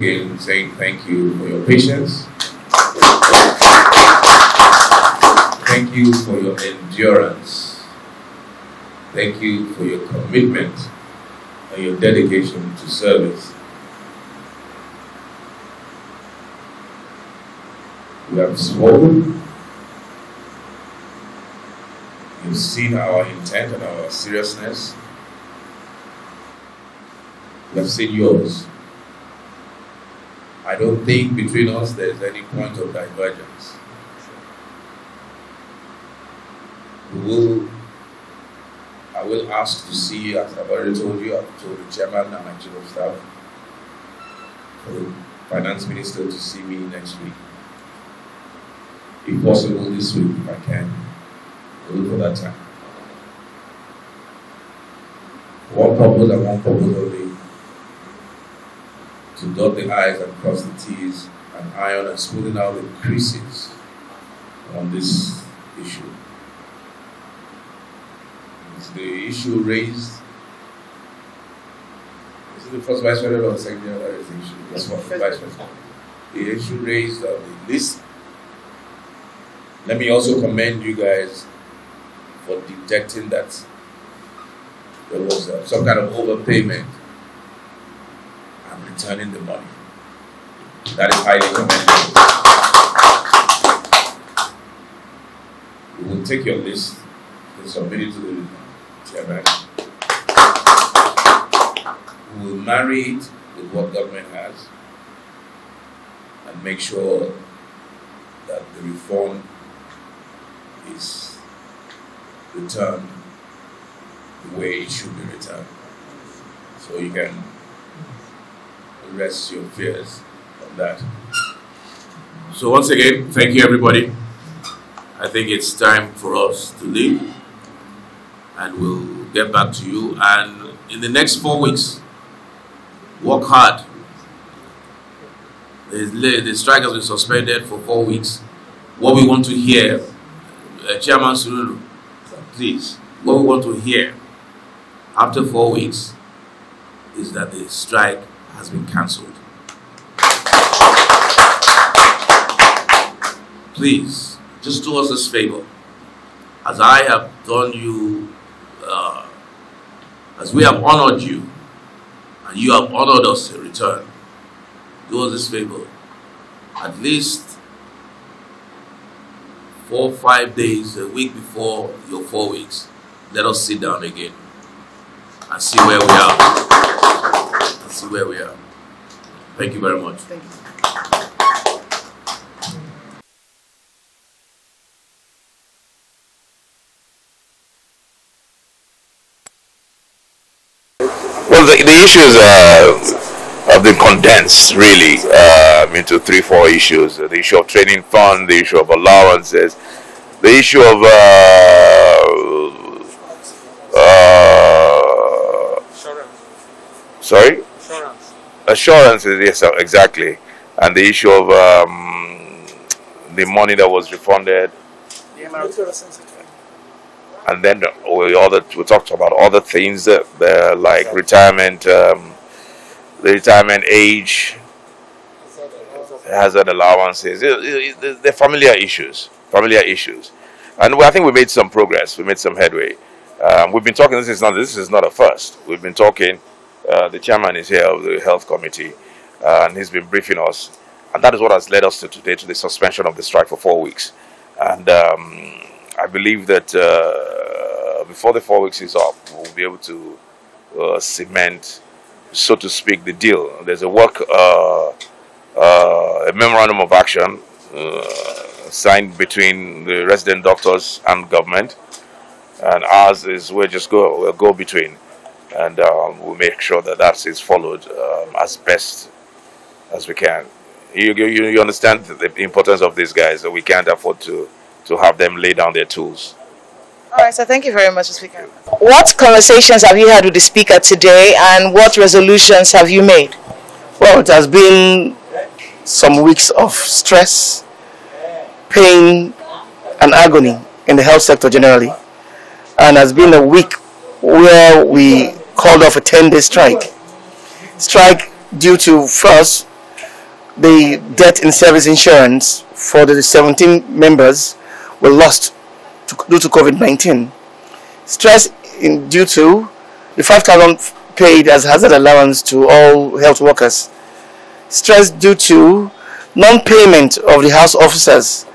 Again, saying thank you for your patience. Thank you for your endurance. Thank you for your commitment and your dedication to service. We have spoken. You've seen our intent and our seriousness. We have seen yours. I don't think between us there is any point of divergence. I will ask to see, as I've already told you, I've told the chairman and my chief of staff, for the finance minister to see me next week. If possible this week, if I can. We'll look for that time. One purpose and one purpose only. To dot the I's and cross the T's and iron and smoothing out the creases on this issue. Is the issue raised? Is it the first vice president or the secretary? Or is the issue? That's what the vice president. The issue raised on the list. Let me also commend you guys for detecting that there was some kind of overpayment and returning the money. That is highly commendable. We will take your list and submit it to the chairman. We will marry it with what government has and make sure that the reform is returned the way it should be returned. So you can rest your fears on that. So once again, thank you everybody. I think it's time for us to leave and we'll get back to you. And in the next 4 weeks, work hard. The strike has been suspended for 4 weeks. What we want to hear, Chairman Sururu, please, what we want to hear after 4 weeks is that the strike has been cancelled. Please, just do us this favor. As I have done you, as we have honored you, and you have honored us in return, do us this favor. At least 4 or 5 days, a week before your 4 weeks, let us sit down again and see where we are. See where we are. Thank you very much. Thank you. Well, the issues have been condensed really into 3-4 issues. The issue of training fund, the issue of allowances, the issue of sorry? Assurances, yes, exactly. And the issue of the money that was refunded. And then we talked about other things that like retirement, the retirement age, hazard allowances. They're familiar issues. And I think we made some progress. We made some headway. We've been talking. This is not a first. We've been talking. The chairman is here of the health committee, and he's been briefing us, and that is what has led us to today, to the suspension of the strike for 4 weeks. And I believe that before the 4 weeks is up, we'll be able to cement, so to speak, the deal. There's a memorandum of action signed between the resident doctors and government, and ours is we'll go between. And we'll make sure that is followed as best as we can. You understand the importance of these guys, so we can't afford to have them lay down their tools. All right, so thank you very much, Speaker. What conversations have you had with the Speaker today, and what resolutions have you made? Well, it has been some weeks of stress, pain, and agony in the health sector generally, and has been a week where we called off a 10-day strike due to, first, the death in service insurance for the 17 members were lost due to COVID-19. Stress due to the 5,000 paid as hazard allowance to all health workers. Stress due to non-payment of the house officers'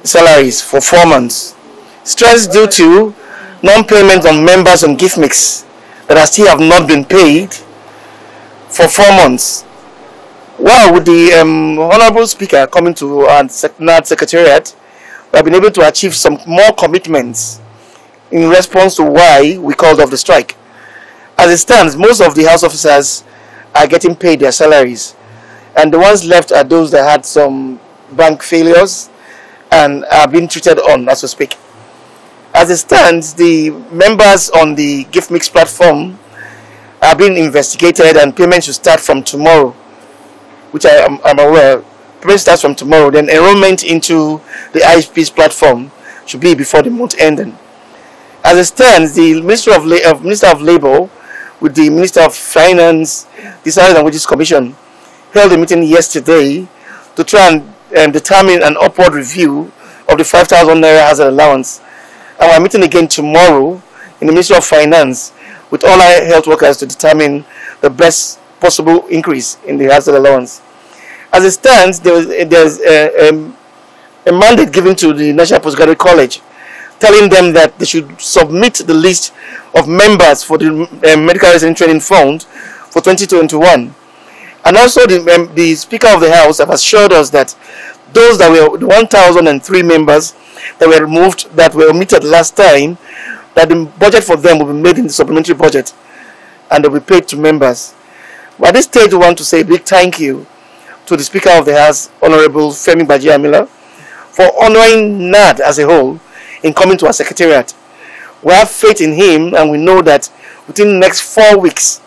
salaries for 4 months. Stress due to non-payment on members on gift mix that are still have not been paid for 4 months. Well, with the Honorable Speaker coming to our NAD Secretariat, we have been able to achieve some more commitments in response to why we called off the strike. As it stands, most of the house officers are getting paid their salaries, and the ones left are those that had some bank failures and are being treated on as we speak. As it stands, the members on the gift mix platform are being investigated, and payment should start from tomorrow, which I'm aware. Payment starts from tomorrow. Then enrollment into the ISP's platform should be before the month ending. As it stands, the Minister of Labour with the Minister of Finance, the Salaries and Wages Commission, held a meeting yesterday to try and determine an upward review of the 5,000 naira hazard allowance. And we're meeting again tomorrow in the Ministry of Finance with all our health workers to determine the best possible increase in the hazard allowance. As it stands, there's a mandate given to the National Postgraduate College telling them that they should submit the list of members for the Medical Resident Training Fund for 2021. And also the Speaker of the House have assured us that those that were the 1,003 members that were removed, that were omitted last time, that the budget for them will be made in the supplementary budget and they'll be paid to members. But at this stage, we want to say a big thank you to the Speaker of the House, Honorable Gbajabiamila, for honoring NAD as a whole in coming to our secretariat. We have faith in him, and we know that within the next 4 weeks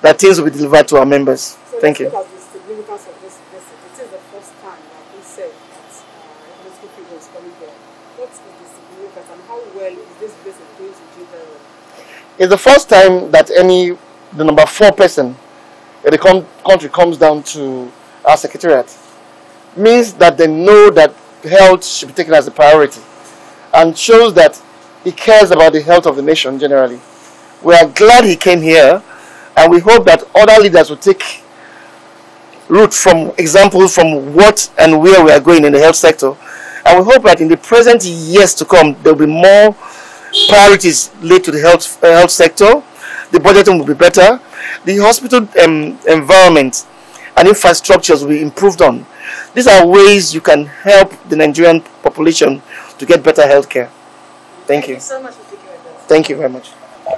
that things will be delivered to our members. So thank you. Look at the significance of this visit. It is the first time that he said that political figure is coming here. What is the significance, and how well is this visit going to do very well? It's the first time that the number 4 person in the country comes down to our secretariat. Means that they know that health should be taken as a priority, and shows that he cares about the health of the nation generally. We are glad he came here, and we hope that other leaders will take root from examples from what and where we are going in the health sector. And we hope that in the present years to come, there will be more priorities laid to the health sector. The budgeting will be better. The hospital environment and infrastructures will be improved on. These are ways you can help the Nigerian population to get better health care. Thank you. Thank you so much for taking us. Thank you very much.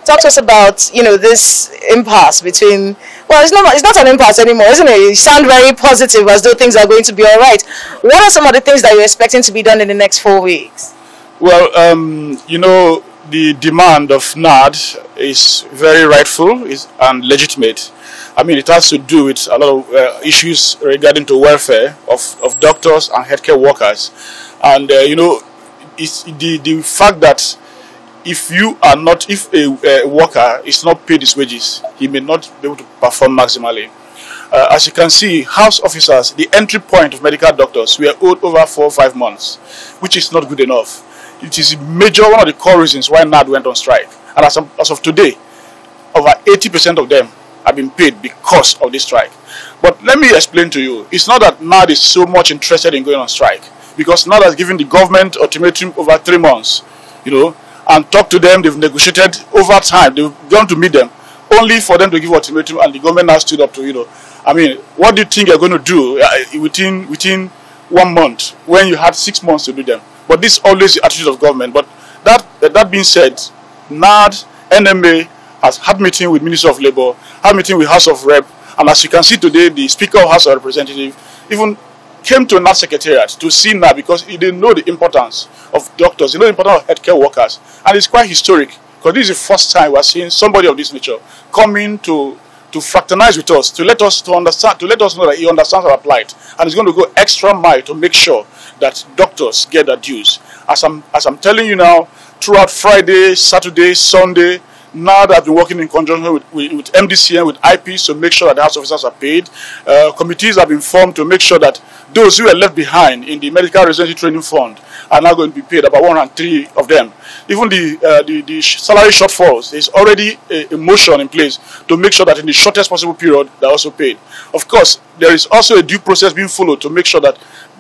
Talk to us about, this impasse between, well, it's not an impasse anymore, isn't it? You sound very positive as though things are going to be all right. What are some of the things that you're expecting to be done in the next 4 weeks? Well, the demand of NAD is very rightful and legitimate. I mean, it has to do with a lot of issues regarding to welfare of doctors and healthcare workers. And, it's the fact that if a worker is not paid his wages, he may not be able to perform maximally. As you can see, house officers, the entry point of medical doctors, we are owed over 4 or 5 months, which is not good enough. It is one of the core reasons why NAD went on strike. And as of today, over 80% of them have been paid because of this strike. But let me explain to you, it's not that NAD is so much interested in going on strike, because NAD has given the government ultimatum over 3 months, and talked to them. They've negotiated over time. They've gone to meet them, only for them to give ultimatum, and the government now stood up to, what do you think you're going to do within 1 month when you had 6 months to do them? But this is always the attitude of government. But that being said, NAD, NMA has had meeting with Minister of Labour, had meeting with House of Rep, and as you can see today, the Speaker of House of Representatives even came to NAD Secretariat to see NAD because he didn't know the importance of doctors, the importance of healthcare workers. And it's quite historic because this is the first time we're seeing somebody of this nature coming to fraternize with us, to let us know that he understands our plight, and he's going to go extra mile to make sure that doctors get their dues. As I'm telling you now, throughout Friday, Saturday, Sunday, NAD has been working in conjunction with MDCN, with IPs to make sure that the house officers are paid. Committees have been formed to make sure that those who are left behind in the Medical Residency Training Fund are now going to be paid, about 103 of them. Even the salary shortfalls, there's already a motion in place to make sure that in the shortest possible period, they're also paid. Of course, there is also a due process being followed to make sure that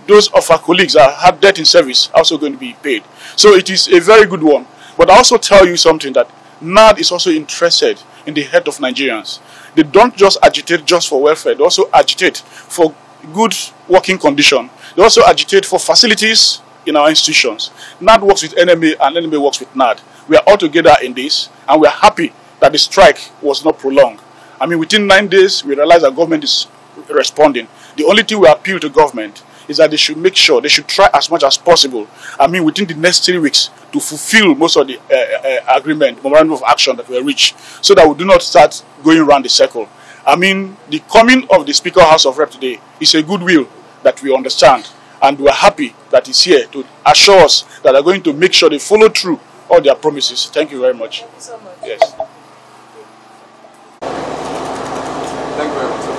those of our colleagues that have debt in service are also going to be paid. So it is a very good one. But I also tell you something, that NAD is also interested in the health of Nigerians. They don't just agitate just for welfare, they also agitate for good working condition. They also agitate for facilities in our institutions. NAD works with NMA and NMA works with NAD. We are all together in this, and we are happy that the strike was not prolonged. I mean, within 9 days, we realized that government is responding. The only thing we appeal to government is that they should make sure, they should try as much as possible, I mean, within the next 3 weeks, to fulfill most of the agreement, memorandum of action that were reached, so that we do not start going around the circle. I mean, the coming of the Speaker of House of Rep today is a goodwill that we understand, and we are happy that he's here to assure us that they're going to make sure they follow through all their promises. Thank you very much. Thank you so much. Yes. Thank you very much.